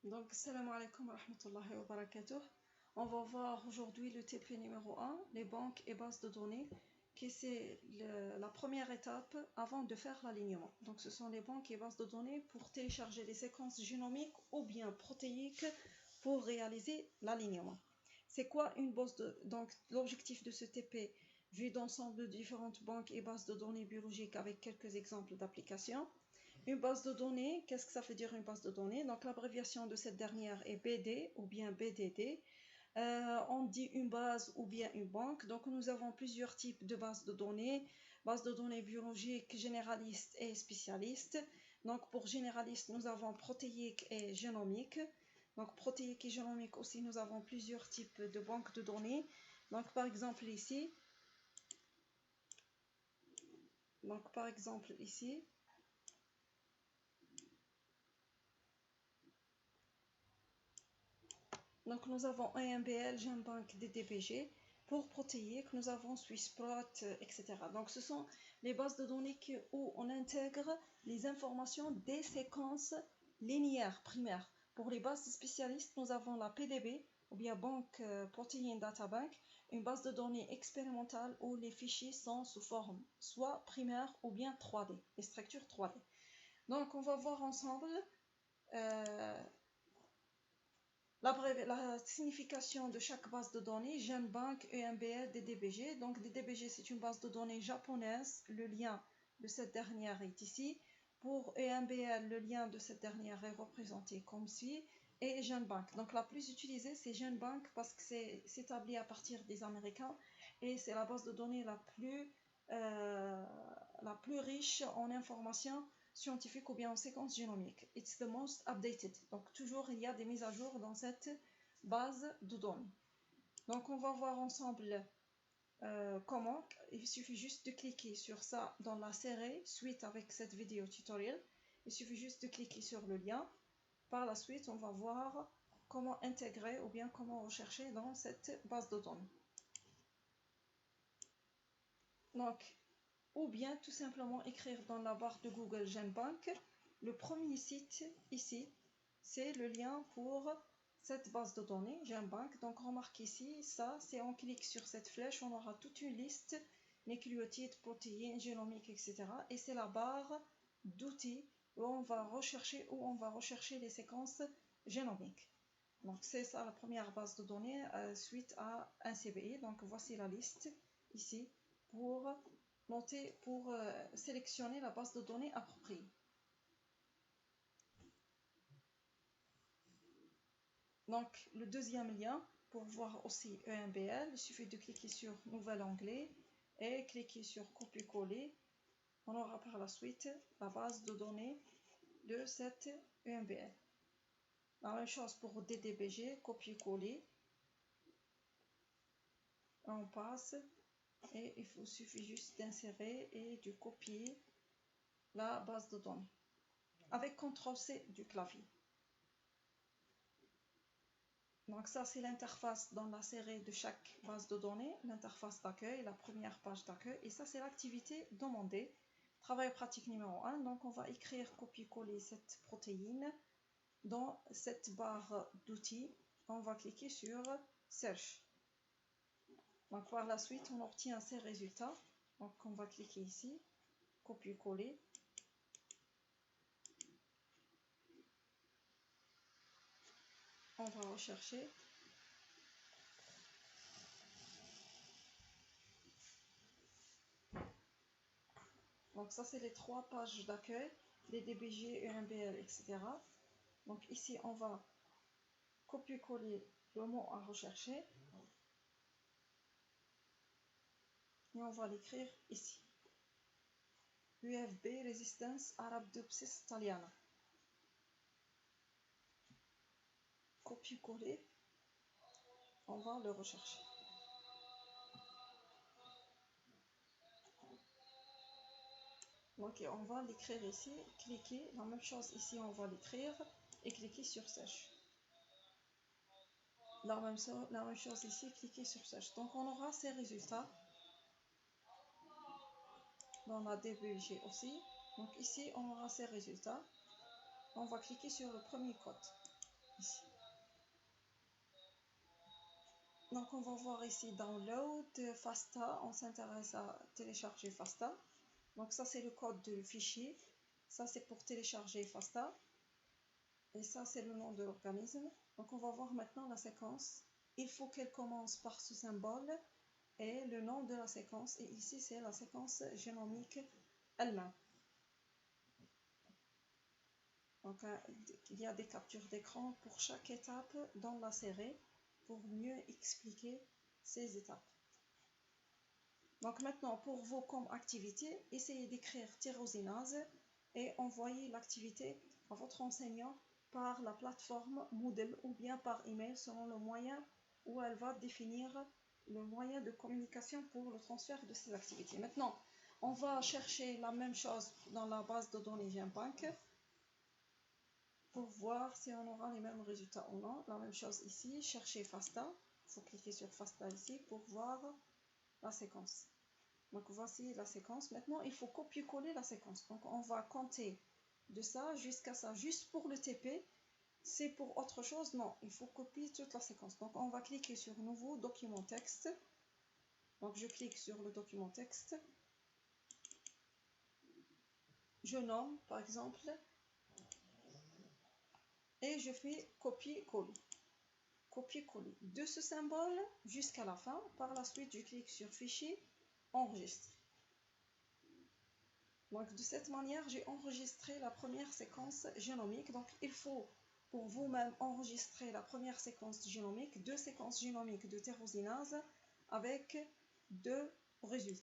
Donc, salam alaikum wa rahmatullahi wa barakatuh. On va voir aujourd'hui le TP numéro 1, les banques et bases de données, qui c'est la première étape avant de faire l'alignement. Donc, ce sont les banques et bases de données pour télécharger les séquences génomiques ou bien protéiques pour réaliser l'alignement. C'est quoi une base de... Donc, l'objectif de ce TP, vu d'ensemble de différentes banques et bases de données biologiques avec quelques exemples d'applications. Une base de données, qu'est-ce que ça veut dire une base de données? Donc l'abréviation de cette dernière est BD ou bien BDD. On dit une base ou bien une banque. Donc nous avons plusieurs types de bases de données. Bases de données biologiques, généralistes et spécialistes. Donc pour généralistes, nous avons protéiques et génomiques. Donc protéiques et génomiques aussi, nous avons plusieurs types de banques de données. Donc par exemple ici, donc nous avons EMBL, GenBank, DDBG. Pour protéiques, nous avons Swissprot, etc. Donc ce sont les bases de données où on intègre les informations des séquences linéaires primaires. Pour les bases spécialistes, nous avons la PDB, ou bien Bank Protein Data Bank, une base de données expérimentale où les fichiers sont sous forme soit primaire ou bien 3D, les structures 3D. Donc on va voir ensemble la signification de chaque base de données, GenBank, EMBL, DDBG. Donc DDBG, c'est une base de données japonaise. Le lien de cette dernière est ici. Pour EMBL, le lien de cette dernière est représenté comme ci. Et GenBank. Donc la plus utilisée, c'est GenBank parce que c'est établi à partir des Américains. Et c'est la base de données la plus riche en informations scientifique ou bien en séquence génomique. It's the most updated. Donc toujours il y a des mises à jour dans cette base de données. Donc on va voir ensemble comment. Il suffit juste de cliquer sur ça dans la série suite avec cette vidéo tutoriel. Il suffit juste de cliquer sur le lien. Par la suite, on va voir comment intégrer ou bien comment rechercher dans cette base de données. Donc, ou bien tout simplement écrire dans la barre de Google GenBank. Le premier site ici, c'est le lien pour cette base de données GenBank. Donc remarque ici, ça, c'est on clique sur cette flèche, on aura toute une liste, nucléotides, protéines, génomiques, etc. Et c'est la barre d'outils où on va rechercher les séquences génomiques. Donc c'est ça la première base de données suite à un CBI. Donc voici la liste ici pour sélectionner la base de données appropriée. Donc le deuxième lien, pour voir aussi EMBL, il suffit de cliquer sur Nouvel onglet et cliquer sur Copier-coller. On aura par la suite la base de données de cette EMBL. La même chose pour DDBG, Copier-coller. On passe et il suffit juste d'insérer et de copier la base de données avec CTRL-C du clavier. Donc ça, c'est l'interface dans la série de chaque base de données, l'interface d'accueil, la première page d'accueil, et ça, c'est l'activité demandée. Travail pratique numéro 1, donc on va écrire, copier-coller cette protéine dans cette barre d'outils. On va cliquer sur Search. Donc par la suite, on obtient ces résultats. Donc on va cliquer ici, copier-coller. On va rechercher. Donc ça, c'est les 3 pages d'accueil, les DBG, EMBL, etc. Donc ici, on va copier-coller le mot à rechercher. Et on va l'écrire ici. UFB, Resistance Arabidopsis thaliana. Copier-coller. On va le rechercher. Donc on va l'écrire ici, cliquer, la même chose ici, on va l'écrire et cliquer sur Search. La même chose ici, cliquer sur Search. Donc on aura ces résultats dans la DBG aussi. Donc ici, on aura ces résultats. On va cliquer sur le premier code. Donc on va voir ici Download FASTA, on s'intéresse à télécharger FASTA. Donc ça c'est le code du fichier, ça c'est pour télécharger FASTA. Et ça c'est le nom de l'organisme. Donc on va voir maintenant la séquence. Il faut qu'elle commence par ce symbole et le nom de la séquence. Et ici c'est la séquence génomique elle-même. Donc il y a des captures d'écran pour chaque étape dans la série pour mieux expliquer ces étapes. Donc maintenant pour vous comme activité, essayez d'écrire tyrosinase et envoyez l'activité à votre enseignant par la plateforme Moodle ou bien par email selon le moyen où elle va définir le moyen de communication pour le transfert de ces activités. Maintenant, on va chercher la même chose dans la base de données GenBank pour voir si on aura les mêmes résultats ou non. La même chose ici, chercher FASTA. Il faut cliquer sur FASTA ici pour voir la séquence. Donc voici la séquence. Maintenant, il faut copier-coller la séquence. Donc on va compter de ça jusqu'à ça. Juste pour le TP, c'est pour autre chose? Non, il faut copier toute la séquence. Donc on va cliquer sur Nouveau document texte. Donc je clique sur le document texte. Je nomme par exemple. Et je fais copier-coller. Copier-coller de ce symbole jusqu'à la fin. Par la suite, je clique sur Fichier, Enregistrer. Donc de cette manière, j'ai enregistré la première séquence génomique. Donc il faut pour vous-même enregistrer la première séquence génomique, 2 séquences génomiques de tyrosinase avec 2 résultats.